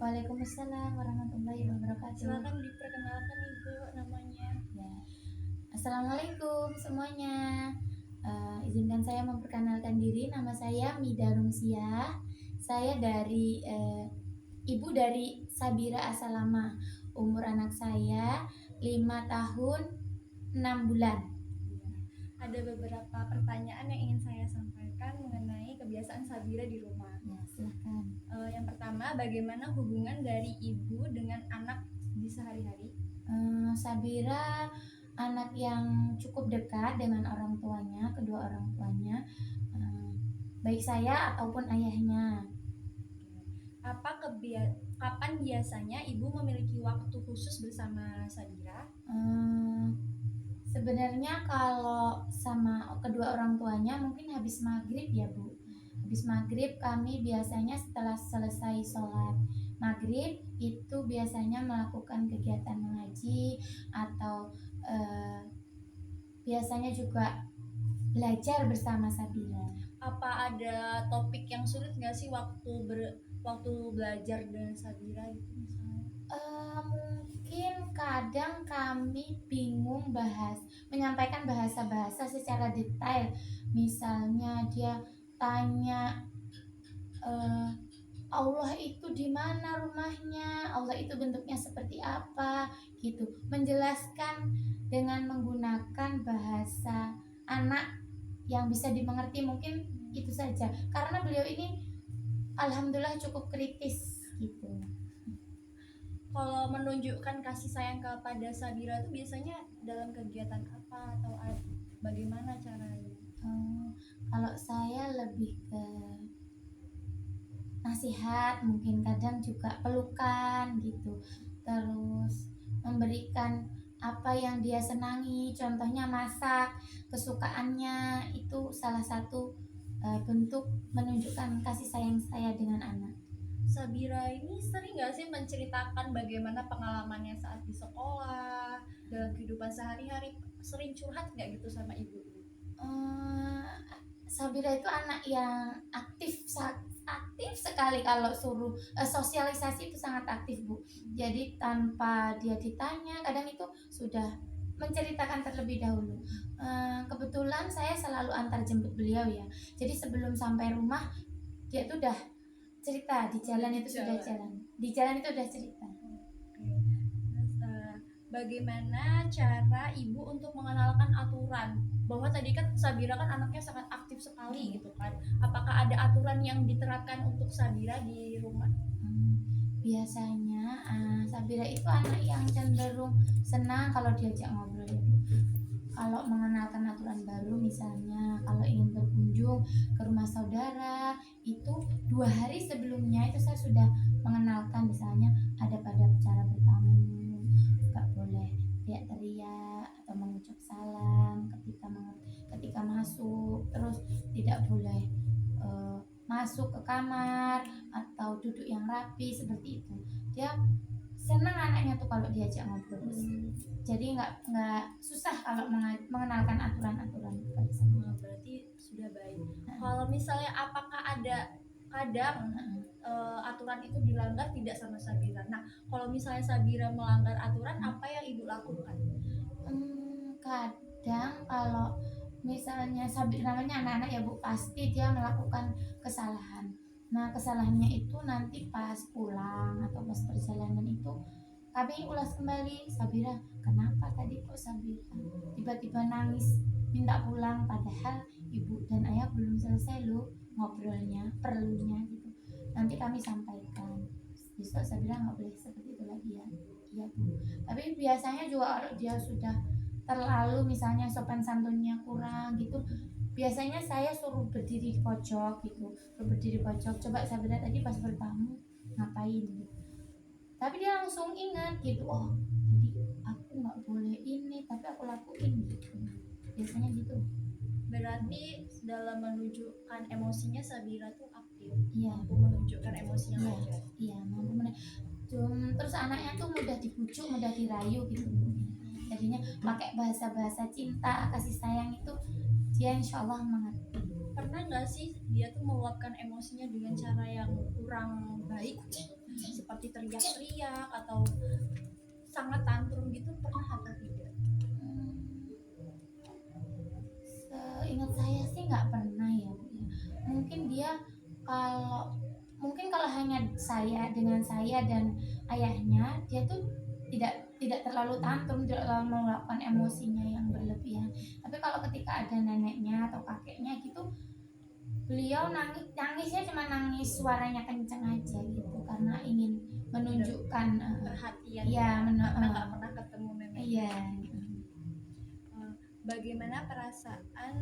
Waalaikumsalam warahmatullahi wabarakatuh. Silakan diperkenalkan Ibu namanya. Ya. Assalamualaikum semuanya. Izinkan saya memperkenalkan diri. Nama saya Mida Rumsiah. Saya dari ibu dari Sabira Asalama. Umur anak saya 5 tahun 6 bulan. Ada beberapa pertanyaan yang ingin saya sampaikan mengenai kebiasaan Sabira di rumah. Ya, silakan. Yang pertama, bagaimana hubungan dari ibu dengan anak di sehari-hari? Sabira anak yang cukup dekat dengan orang tuanya, kedua orang tuanya, baik saya ataupun ayahnya. Kapan biasanya ibu memiliki waktu khusus bersama Sabira? Sebenarnya kalau sama kedua orang tuanya mungkin habis maghrib ya Bu. Habis maghrib kami biasanya setelah selesai sholat maghrib itu biasanya melakukan kegiatan mengaji atau biasanya juga belajar bersama Sabira. Apa ada topik yang sulit nggak sih waktu belajar dengan Sabira gitu misalnya? Mungkin kadang kami bingung menyampaikan bahasa-bahasa secara detail. Misalnya dia tanya Allah itu di mana rumahnya, Allah itu bentuknya seperti apa, gitu. Menjelaskan dengan menggunakan bahasa anak yang bisa dimengerti, mungkin itu saja. Karena beliau ini alhamdulillah cukup kritis gitu. Kalau menunjukkan kasih sayang kepada Sabira itu biasanya dalam kegiatan apa atau bagaimana caranya? Kalau saya lebih ke nasihat, mungkin kadang juga pelukan gitu, terus memberikan apa yang dia senangi, contohnya masak kesukaannya, itu salah satu bentuk menunjukkan kasih sayang saya dengan anak. Sabira ini sering nggak sih menceritakan bagaimana pengalamannya saat di sekolah, dalam kehidupan sehari-hari, sering curhat nggak gitu sama ibu? Sabira itu anak yang aktif sekali. Kalau suruh sosialisasi itu sangat aktif Bu. Jadi tanpa dia ditanya kadang itu sudah menceritakan terlebih dahulu. Kebetulan saya selalu antar jemput beliau ya. Jadi sebelum sampai rumah dia tuh udah cerita di jalan itu sudah jalan. Di jalan itu udah cerita. Terus bagaimana cara ibu untuk mengenalkan aturan? Bahwa tadi kan Sabira kan anaknya sangat aktif sekali gitu kan. Apakah ada aturan yang diterapkan untuk Sabira di rumah? Biasanya Sabira itu anak yang cenderung senang kalau diajak ngobrol ya. Kalau mengenalkan aturan baru, misalnya kalau ingin berkunjung ke rumah saudara, itu 2 hari sebelumnya itu saya sudah mengenalkan, misalnya ada pada cara bertamu, nggak boleh teriak-teriak atau mengucap salam ketika masuk, terus tidak boleh masuk ke kamar atau duduk yang rapi seperti itu. Dia senang anaknya tuh kalau diajak ngobrol. Jadi nggak susah kalau mengenalkan aturan-aturan kepada saya. Berarti sudah baik. Kalau misalnya apakah ada kadang aturan itu dilanggar tidak sama Sabira. Nah, kalau misalnya Sabira melanggar aturan, apa yang ibu lakukan? Kadang kalau misalnya Sabira, namanya anak-anak ya Bu, pasti dia melakukan kesalahan. Nah, kesalahannya itu nanti pas pulang atau pas perjalanan itu kami ulas kembali, Sabira, kenapa tadi kok Sabira tiba-tiba nangis minta pulang, padahal ibu dan ayah belum selesai loh ngobrolnya, perlunya gitu. Nanti kami sampaikan, besok Sabira nggak boleh seperti itu lagi ya. Iya Bu. Tapi biasanya juga kalau dia sudah terlalu misalnya sopan santunnya kurang gitu, biasanya saya suruh berdiri di pojok gitu, coba Sabira tadi pas bertamu ngapain gitu. Tapi dia langsung ingat gitu, oh jadi aku nggak boleh ini tapi aku lakuin gitu, biasanya gitu. Berarti dalam menunjukkan emosinya Sabira tuh aktif. Iya, Mampu menunjukkan emosinya wajar. Iya, mampu terus anaknya tuh mudah dibujuk, mudah dirayu gitu. Jadinya pakai bahasa-bahasa cinta, kasih sayang itu dia insya Allah mengerti. Pernah nggak sih dia tuh meluapkan emosinya dengan cara yang kurang baik? seperti teriak-teriak atau sangat tantrum gitu, pernah atau tidak? Hmm, Seingat saya sih nggak pernah ya Bu ya. Mungkin dia kalau mungkin kalau hanya saya dengan saya dan ayahnya, dia tuh tidak terlalu tantrum, tidak terlalu melakukan emosinya yang berlebihan. Tapi kalau ketika ada neneknya atau kakeknya gitu, beliau nangisnya cuma nangis suaranya kenceng aja gitu karena ingin menunjukkan Perhatian iya karena nggak pernah ketemu neneknya. iya. Bagaimana perasaan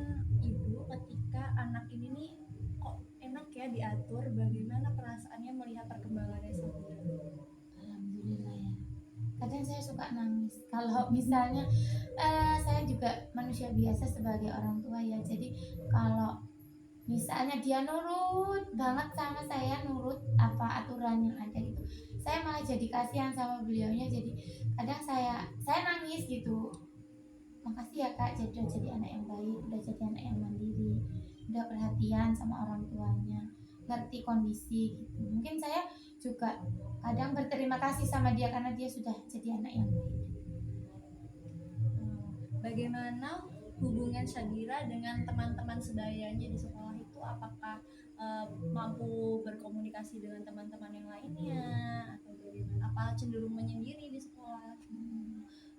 ibu ketika anak ini nih kok enak ya diatur? Bagaimana perasaannya melihat perkembangannya Sabira? Alhamdulillah ya. Kadang saya suka nangis kalau misalnya saya juga manusia biasa sebagai orang tua ya. Jadi kalau misalnya dia nurut banget sama saya, nurut apa aturan yang ada gitu, saya malah jadi kasihan sama beliaunya. Jadi kadang saya nangis gitu. Makasih ya kak, jadi udah jadi anak yang baik, udah jadi anak yang mandiri, udah perhatian sama orang tuanya, ngerti kondisi gitu. Mungkin saya juga kadang berterima kasih sama dia karena dia sudah jadi anak yang baik. Bagaimana hubungan Sabira dengan teman-teman sebayanya di sekolah itu? Apakah mampu berkomunikasi dengan teman-teman yang lainnya atau bagaimana? Apa cenderung menyendiri di sekolah?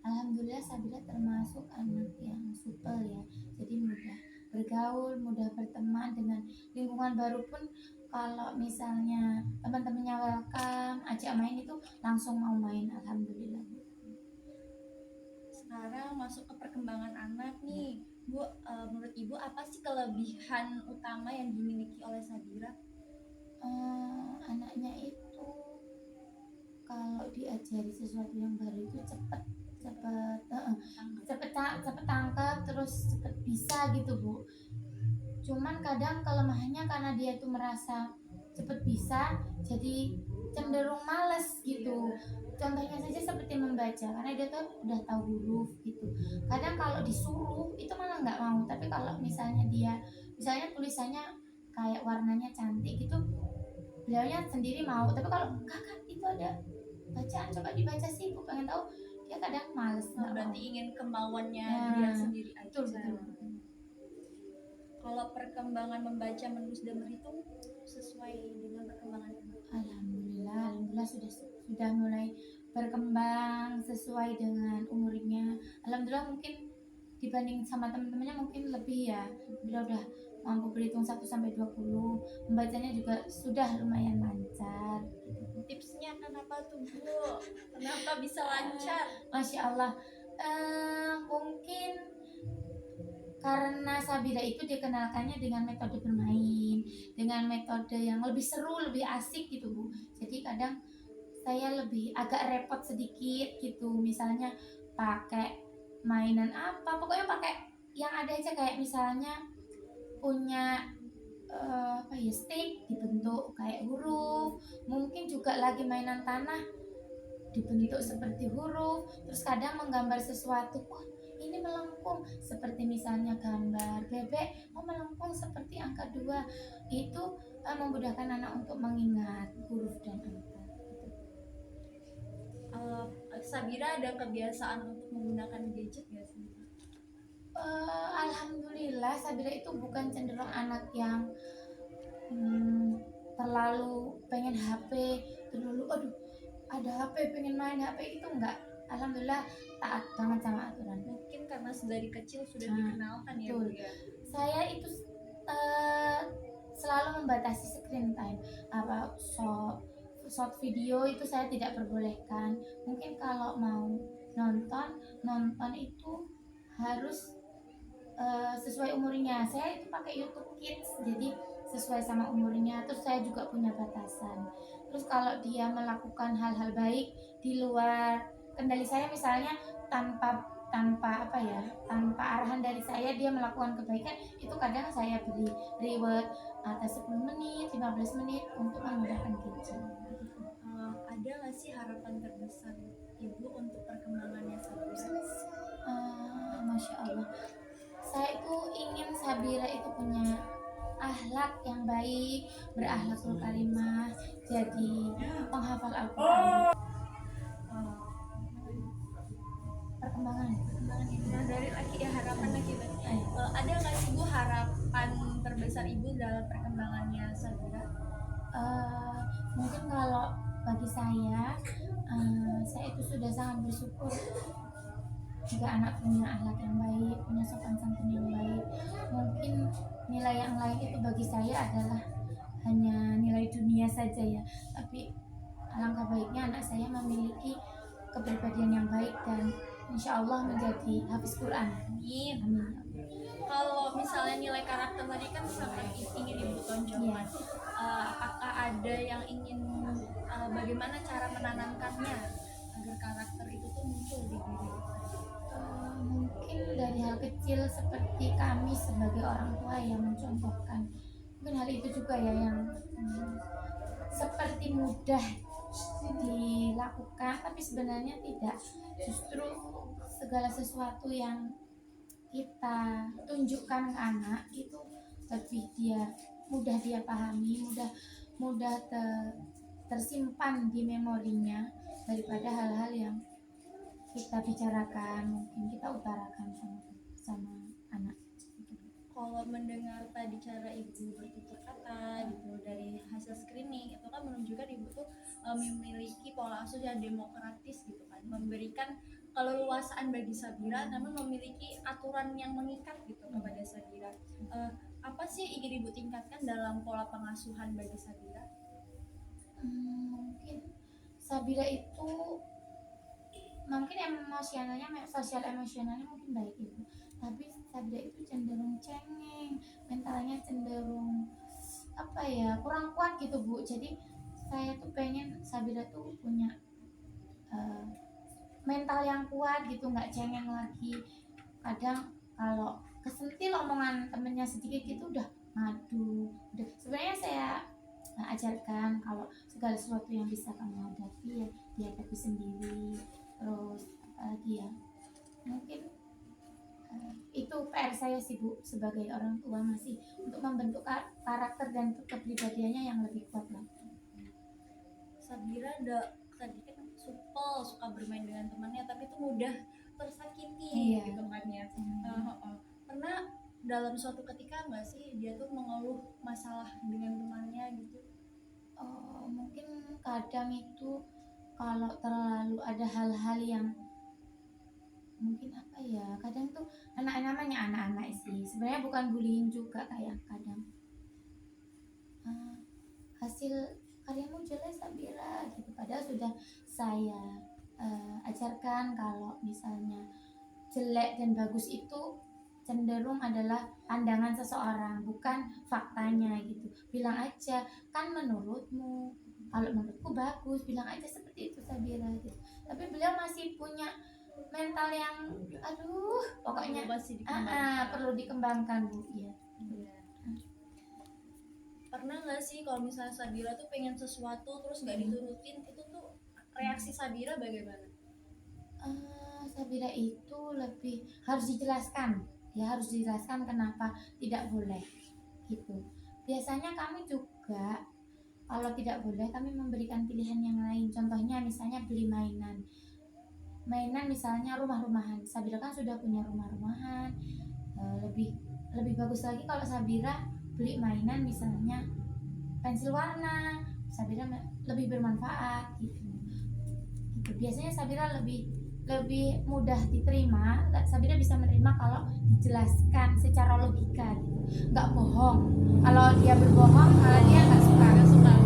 Alhamdulillah Sabila termasuk anak yang supel ya, jadi mudah bergaul, mudah berteman dengan lingkungan baru pun. Kalau misalnya teman-temannya welcome, ajak main itu langsung mau main. Alhamdulillah. Sekarang masuk ke perkembangan anak nih, Bu. Menurut Ibu apa sih kelebihan utama yang dimiliki oleh Sabira? Anaknya itu kalau diajari sesuatu yang baru itu cepet tangkap, terus cepet bisa gitu Bu. Cuman kadang kelemahannya karena dia itu merasa cepet bisa, jadi cenderung males gitu. Contohnya saja seperti membaca, karena dia tuh udah tahu huruf gitu. Kadang kalau disuruh itu malah nggak mau, tapi kalau misalnya misalnya tulisannya kayak warnanya cantik gitu, beliaunya sendiri mau. Tapi kalau kakak itu ada bacaan, coba dibaca sih, aku pengen tahu, dia kadang males. Berarti ingin kemauannya Nah, dia sendiri aja. betul. Kalau perkembangan membaca, menulis dan berhitung sesuai dengan perkembangan anak? Alhamdulillah sudah mulai berkembang sesuai dengan umurnya. Alhamdulillah, mungkin dibanding sama teman-temannya mungkin lebih ya. Beliau udah mampu berhitung 1 sampai 20. Membacanya juga sudah lumayan lancar. Tipsnya kenapa tuh Bu? Kenapa bisa lancar? Masya Allah. Mungkin karena Sabira itu dikenalkannya dengan metode bermain, dengan metode yang lebih seru, lebih asik gitu Bu. Jadi kadang saya lebih agak repot sedikit gitu, misalnya pakai mainan apa, pokoknya pakai yang ada aja, kayak misalnya punya apa ya, stick dibentuk kayak huruf, mungkin juga lagi mainan tanah dibentuk seperti huruf, terus kadang menggambar sesuatu, oh ini melengkung, seperti misalnya gambar bebek, oh melengkung seperti angka 2. Itu memudahkan anak untuk mengingat huruf dan angka. Sabira ada kebiasaan untuk menggunakan gadget nggak sih? Alhamdulillah Sabira itu bukan cenderung anak yang terlalu pengen HP, terlalu aduh ada HP pengen main HP, itu enggak. Alhamdulillah taat banget sama aturan. Mungkin karena dari kecil sudah Nah, dikenalkan ya betul. Bu ya. Saya itu selalu membatasi screen time, apa short video itu saya tidak perbolehkan. Mungkin kalau mau nonton itu harus sesuai umurnya. Saya itu pakai YouTube Kids, jadi sesuai sama umurnya. Terus saya juga punya batasan. Terus kalau dia melakukan hal-hal baik di luar kendali saya, misalnya tanpa tanpa arahan dari saya dia melakukan kebaikan, itu kadang saya beri reward atas 10 menit 15 menit untuk menggunakan gadget. Ada nggak sih harapan terbesar Ibu untuk perkembangannya Sabira? Masya Allah, saya itu ingin Sabira itu punya akhlak berakhlak yang baik, berakhlakul karimah, jadi penghafal Al-Quran. Perkembangan. Nah, dari laki ya, harapan lagi berarti. Eh, Ada nggak sih Bu harapan terbesar Ibu dalam perkembangannya Sabira? eh, Mungkin kalau bagi saya itu sudah sangat bersyukur jika anak punya akhlak yang baik, punya sopan santun yang baik. Mungkin nilai yang lain itu bagi saya adalah hanya nilai dunia saja ya, tapi alangkah baiknya anak saya memiliki kepribadian yang baik dan insya Allah menjadi hafiz Quran. Amin. Amin. Kalau misalnya nilai karakter tadi kan sangat ingin Ibu tonjolkan. Apakah ada yang ingin bagaimana cara menanamkannya agar karakter itu tuh muncul di diri kita? Mungkin dari hal kecil seperti kami sebagai orang tua yang mencontohkan. Mungkin hal itu juga ya yang seperti mudah dilakukan tapi sebenarnya tidak. Justru segala sesuatu yang kita tunjukkan ke anak itu lebih mudah dia pahami, mudah tersimpan di memorinya daripada hal-hal yang kita bicarakan, mungkin kita utarakan sama anak. Kalau mendengar tadi cara Ibu bertutur kata gitu dari hasil screening itu kan menunjukkan Ibu tuh memiliki pola asuh yang demokratis gitu kan, memberikan keleluasaan bagi Sabira namun memiliki aturan yang mengikat gitu kepada Sabira. Apa sih ingin Ibu tingkatkan dalam pola pengasuhan bagi Sabira? Mungkin Sabira itu mungkin sosial emosionalnya mungkin baik itu, tapi Sabira itu cenderung cengeng, mentalnya cenderung kurang kuat gitu Bu. Jadi saya tuh pengen Sabira tuh punya mental yang kuat gitu, nggak cengeng lagi. Kadang kalau kesentil omongan temennya sedikit gitu udah ngadu. Sebenarnya saya ajarkan kalau segala sesuatu yang bisa kamu hadapi ya dihadapi sendiri. Terus apalagi ya, mungkin itu PR saya sih Bu sebagai orang tua, masih untuk membentuk karakter dan kepribadiannya yang lebih kuat lagi. Sabira tadi kan supel, suka bermain dengan temannya tapi itu mudah tersakiti gitu kan ya. Pernah dalam suatu ketika nggak sih dia tuh mengeluh masalah dengan temannya gitu? Mungkin kadang itu kalau terlalu ada hal-hal yang mungkin kadang tuh namanya anak-anak sih, sebenarnya bukan bullying juga, kayak kadang hasil karyamu jelek Sabira gitu, padahal sudah saya ajarkan kalau misalnya jelek dan bagus itu cenderung adalah pandangan seseorang, bukan faktanya gitu. Bilang aja, kan menurutmu, kalau menurutku bagus, bilang aja seperti itu Sabira gitu. Tapi beliau masih punya mental yang pokoknya masih dikembangkan. perlu dikembangkan Bu ya. Pernah nggak sih kalau misalnya Sabira tuh pengen sesuatu terus nggak diturutin, itu tuh reaksi Sabira bagaimana? Sabira itu lebih harus dijelaskan kenapa tidak boleh gitu. Biasanya kami juga kalau tidak boleh kami memberikan pilihan yang lain. Contohnya misalnya beli mainan misalnya rumah-rumahan. Sabira kan sudah punya rumah-rumahan. Lebih bagus lagi kalau Sabira beli mainan misalnya pensil warna. Sabira lebih bermanfaat gitu. Biasanya Sabira lebih mudah diterima. Sabira bisa menerima kalau dijelaskan secara logika gitu, nggak bohong. Kalau dia berbohong malah dia nggak suka.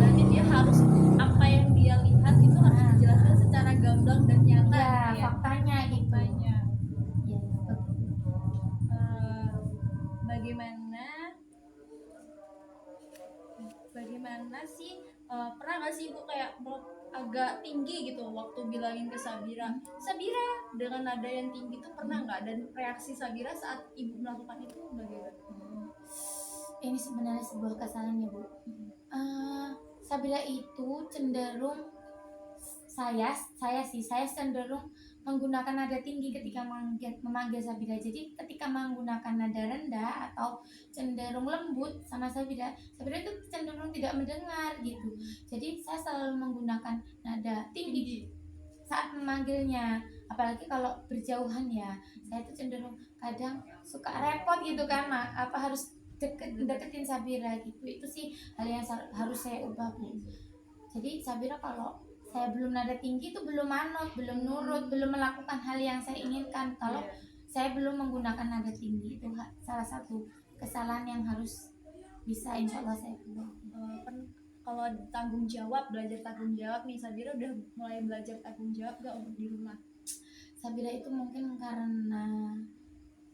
Berarti dia harus apa yang dia lihat itu harus dijelaskan secara gamblang dan nyata ya, faktanya gitu. Faktanya. Ya, bagaimana sih pernah nggak sih Ibu kayak agak tinggi gitu waktu bilangin ke Sabira dengan nada yang tinggi itu pernah nggak, dan reaksi Sabira saat Ibu melakukan itu bagaimana? Ini sebenarnya sebuah kesalahan ya Bu. Sabira itu cenderung saya cenderung menggunakan nada tinggi ketika memanggil Sabira. Jadi ketika menggunakan nada rendah atau cenderung lembut sama Sabira, Sabira itu cenderung tidak mendengar gitu. Jadi saya selalu menggunakan nada tinggi saat memanggilnya, apalagi kalau berjauhan ya. Saya itu cenderung kadang suka repot gitu kan, harus deketin Sabira gitu. Itu sih hal yang harus saya ubah, Bu. Jadi Sabira kalau saya belum nada tinggi itu belum manut, belum nurut, belum melakukan hal yang saya inginkan. Kalau saya belum menggunakan nada tinggi, itu salah satu kesalahan yang harus bisa insya Allah saya ubah. Kalau tanggung jawab, belajar tanggung jawab nih, Sabira udah mulai belajar tanggung jawab gak untuk di rumah? Sabira itu mungkin karena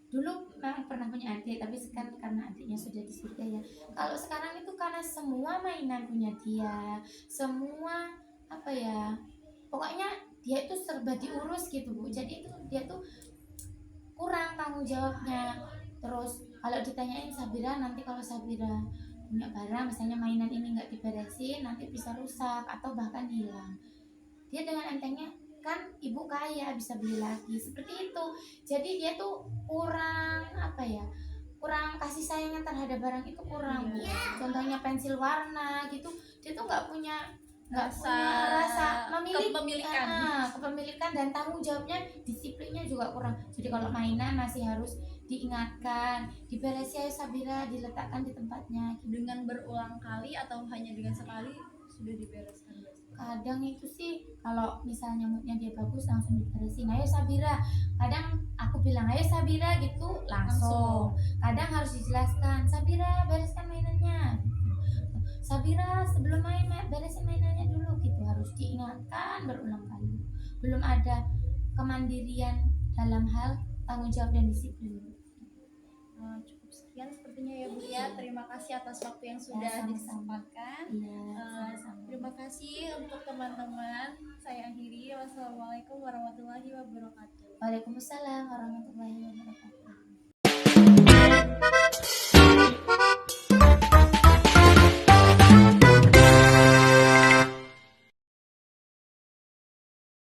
dulu memang pernah punya adik, tapi sekarang karena adiknya sudah di surga ya. Kalau sekarang itu karena semua mainan punya dia, semua apa ya, pokoknya dia itu serba diurus gitu, Bu. Jadi itu dia tuh kurang tanggung jawabnya. Terus kalau ditanyain Sabira, nanti kalau Sabira punya barang, misalnya mainan ini nggak diberesin, nanti bisa rusak atau bahkan hilang. Dia dengan entengnya, kan ibu kaya bisa beli lagi, seperti itu. Jadi dia tuh kurang apa ya, kurang kasih sayangnya terhadap barang itu kurang, Bu. Contohnya pensil warna gitu, dia tuh nggak punya rasa kepemilikan dan tanggung jawabnya, disiplinnya juga kurang. Jadi kalau mainan masih harus diingatkan, diberesin ya Sabira, diletakkan di tempatnya. Dengan berulang kali atau hanya dengan sekali sudah dibereskan? Kadang itu sih kalau misalnya moodnya dia bagus langsung diberesin, ayo Sabira. Kadang aku bilang ayo Sabira gitu, langsung. Kadang harus dijelaskan, Sabira bereskan mainannya gitu. Sabira sebelum main beresin mainannya dulu gitu, harus diingatkan berulang kali. Belum ada kemandirian dalam hal tanggung jawab dan disiplin. Cukup sekian sepertinya ya Bu ya. Terima kasih atas waktu yang sudah disempatkan. Terima kasih untuk teman-teman. Saya akhiri. Wassalamualaikum warahmatullahi wabarakatuh. Waalaikumsalam warahmatullahi wabarakatuh.